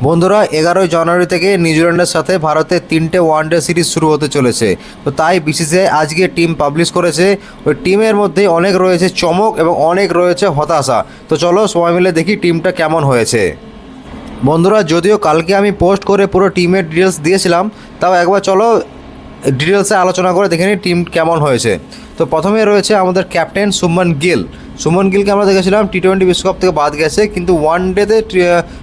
বন্ধুরা 11ই জানুয়ারি থেকে নিউজিল্যান্ডের সাথে ভারতের 3টে ওয়ানডে সিরিজ শুরু হতে চলেছে। তো তাই বিসিসিআই আজকে টিম পাবলিশ করেছে। ওই টিমের মধ্যে অনেক রয়েছে চমক এবং অনেক রয়েছে হতাশা। তো চলো সবাই মিলে দেখি টিমটা কেমন হয়েছে। বন্ধুরা যদিও কালকে আমি পোস্ট করে পুরো টিমের ডিটেলস দিয়েছিলাম, তাও একবার চলো ডিটেলসে আলোচনা করে দেখে নিই টিম কেমন হয়েছে। তো প্রথমে রয়েছে আমাদের ক্যাপ্টেন শুভমান গিল। শুভমান গিলকে আমরা দেখেছিলাম টি-20 বিশ্বকাপ থেকে বাদ গেছে, কিন্তু ওয়ানডেতে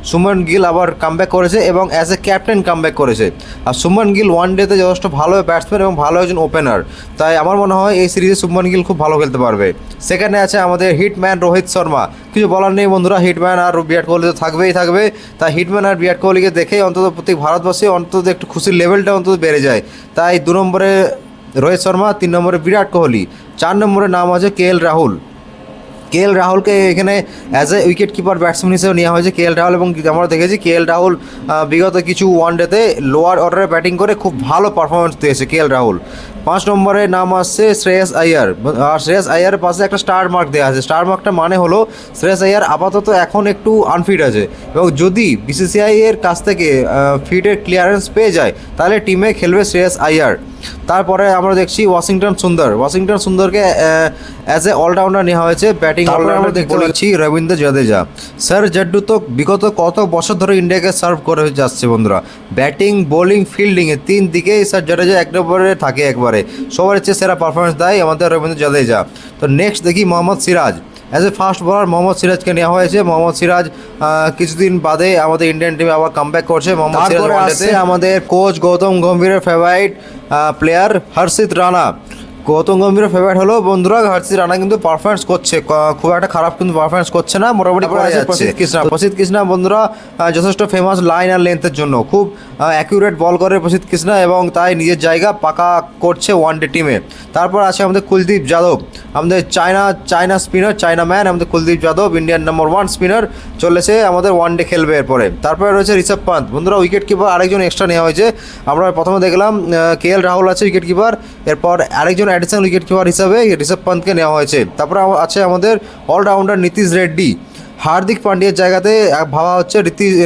শুভমান গিল আবার কামব্যাক করেছে এবং অ্যাজ এ ক্যাপ্টেন কামব্যাক করেছে। আর শুভমান গিল ওয়ানডেতে যথেষ্ট ভালো ব্যাটসম্যান এবং ভালো একজন ওপেনার, তাই আমার মনে হয় এই সিরিজে শুভমান গিল খুব ভালো খেলতে পারবে। সেকেন্ডে আছে আমাদের হিটম্যান রোহিত শর্মা। কিছু বলার নেই বন্ধুরা, হিটম্যান আর বিরাট কোহলি তো থাকবেই থাকবে। তাই হিটম্যান আর বিরাট কোহলিকে দেখেই অন্তত প্রত্যেক ভারতবর্ষে অন্তত একটু খুশির লেভেলটা অন্তত বেড়ে যায়। তাই 2 নম্বরে রোহিত শর্মা, 3 নম্বরে বিরাট কোহলি, 4 নম্বরে নাম আছে কে এল রাহুলকে এখানে as a wicket keeper batsman হিসেবে নেওয়া হয়েছে। কে এল রাহুল, এবং আমরা দেখেছি কে এল রাহুল বিগত কিছু ওয়ানডেতে লোয়ার অর্ডারে ব্যাটিং করে খুব ভালো পারফরমেন্স দিয়েছে কে এল রাহুল। 5 নম্বরে নাম আসছে শ্রেয়াস আইয়ার। আর শ্রেয়াস আইয়ারের পাশে একটা স্টার মার্ক দেওয়া আছে। স্টার মার্কটা মানে হলো শ্রেয়াস আইয়ার আপাতত এখন একটু আনফিট আছে, এবং যদি বিসিসিআই এর কাছ থেকে ফিটের ক্লিয়ারেন্স পেয়ে যায় তাহলে টিমে খেলবে শ্রেয়াস আইয়ার। তারপরে আমরা দেখছি ওয়াশিংটন সুন্দরকে অ্যাজ এ অলরাউন্ডার নেওয়া হয়েছে। ব্যাটিং অলরাউন্ডার আমরা দেখতে পাচ্ছি রবীন্দ্র জাদেজা। স্যার জাড্ডু তো বিগত কত বছর ধরে ইন্ডিয়াকে সার্ভ করে যাচ্ছে বন্ধুরা। ব্যাটিং, বোলিং, ফিল্ডিংয়ে 3 দিকেই স্যার জাডেজা এক নম্বরে থাকে, একবারে সবার চেয়ে সেরা পারফরমেন্স দেয় আমাদের রবীন্দ্র জাদেজা। তো নেক্সট দেখি Mohammad Siraj. As a fast bowler Mohammad সিরাজকে নেওয়া হয়েছে। মোহাম্মদ সিরাজ কিছুদিন বাদে আমাদের ইন্ডিয়ান টিমে আবার কামব্যাক করছে। মোহাম্মদ সিরাজ আছে আমাদের কোচ গৌতম গম্ভীরের ফেভারিট প্লেয়ার হর্ষিত রানা। গৌতম গম্ভীরের ফেভারিট হলো বন্ধুরা হর্ষিত রানা, কিন্তু পারফরমেন্স করছে, খুব একটা খারাপ কিন্তু পারফরমেন্স করছে না, মোটামুটি করে যাচ্ছে। প্রসিদ্ধ কৃষ্ণা বন্ধুরা যথেষ্ট ফেমাস লাইন আর লেন্থের জন্য, খুব অ্যাকিউরেট বল করে প্রসিদ্ধ কৃষ্ণা, এবং তাই নিজের জায়গা পাকা করছে ওয়ানডে টিমে। তারপর আছে আমাদের কুলদীপ যাদব, আমাদের চায়না স্পিনার, চায়না ম্যান আমাদের কুলদীপ যাদব, ইন্ডিয়ান নম্বর 1 স্পিনার চলেছে আমাদের ওয়ানডে খেলবে এরপরে। তারপরে রয়েছে ঋষভ পান্ত। বন্ধুরা উইকেট কিপার আরেকজন এক্সট্রা নেওয়া হয়েছে। আমরা প্রথমে দেখলাম কে এল রাহুল আছে উইকেট কিপার, এরপর আরেকজন অ্যাডিশনাল উইকেট কিপার হিসাবে ঋষভ পান্তকে নেওয়া হয়েছে। তারপরে আছে আমাদের অলরাউন্ডার নীতিশ রেড্ডি। হার্দিক পান্ডিয়ার জায়গাতে ভাবা হচ্ছে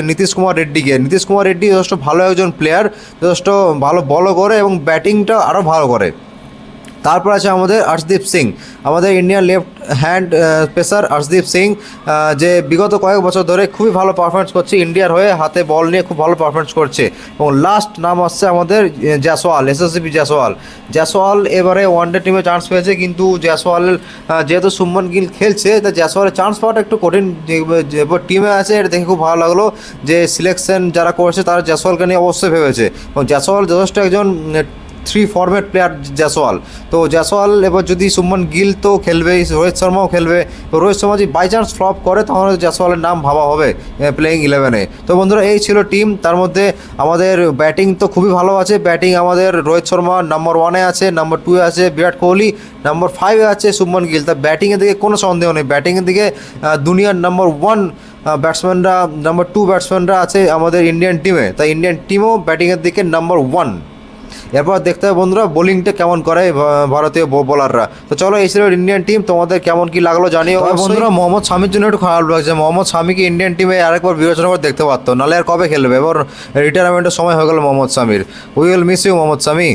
নীতিশ কুমার রেড্ডিকে। নীতিশ কুমার রেড্ডি যথেষ্ট ভালো একজন প্লেয়ার, যথেষ্ট ভালো বলও করে এবং ব্যাটিংটা আরও ভালো করে। তারপর আছে আমাদের অর্শদীপ সিং, আমাদের Indian left hand pacer Arshdeep Singh, যে বিগত কয়েক বছর ধরে খুবই ভালো পারফরমেন্স করছে ইন্ডিয়ার হয়ে, হাতে বল নিয়ে খুব ভালো পারফরমেন্স করছে। এবং লাস্ট নাম আসছে আমাদের জয়সওয়াল, এসএসসি জয়সওয়াল এবারে ওয়ানডে টিমে চান্স পেয়েছে, কিন্তু জয়সওয়ালের যেহেতু শুভমান গিল খেলছে, তা জয়সওয়ালের চান্স পাওয়াটা একটু কঠিন। এবার টিমে আছে, এটা দেখে খুব ভালো লাগলো যে সিলেকশন যারা করছে তারা জয়সওয়ালকে নিয়ে অবশ্যই ভেবেছে। এবং জয়সওয়াল যথেষ্ট একজন 3 ফর্মেট প্লেয়ার জয়সওয়াল। তো জয়সওয়াল এবার যদি শুভমান গিল তো খেলবেই, রোহিত শর্মাও খেলবে। তো রোহিত শর্মা যদি বাই চান্স ফ্লপ করে তখন জয়সওয়ালের নাম ভাবা হবে প্লেয়িং 11-এ। তো বন্ধুরা এই ছিল টিম। তার মধ্যে আমাদের ব্যাটিং তো খুবই ভালো আছে। ব্যাটিং আমাদের রোহিত শর্মা নম্বর 1-এ আছে, নম্বর 2-এ আছে বিরাট কোহলি, নম্বর 5-এ আছে শুভমান গিল। তা ব্যাটিংয়ের দিকে কোনো সন্দেহ নেই, ব্যাটিংয়ের দিকে দুনিয়ার নম্বর 1 ব্যাটসম্যানরা, নম্বর 2 ব্যাটসম্যানরা আছে আমাদের ইন্ডিয়ান টিমে। তাই ইন্ডিয়ান টিমও ব্যাটিংয়ের দিকে নম্বর 1। এরপর দেখতে হবে বন্ধুরা বোলিংটা কেমন করে ভারতীয় বোলাররা। তো চলো এই ছিল ইন্ডিয়ান টিম, তোমাদের কেমন কি লাগলো জানিও বন্ধুরা। মোহাম্মদ শামির জন্য একটু খারাপ লাগছে, মোহাম্মদ শামিকে ইন্ডিয়ান টিমে আরেকবার বিবেচনা করে দেখতে পারতো, নাহলে আর কবে খেলবে। এবার রিটায়ারমেন্টের সময় হয়ে গেল মোহাম্মদ শামির। We will miss you Mohammad Shami.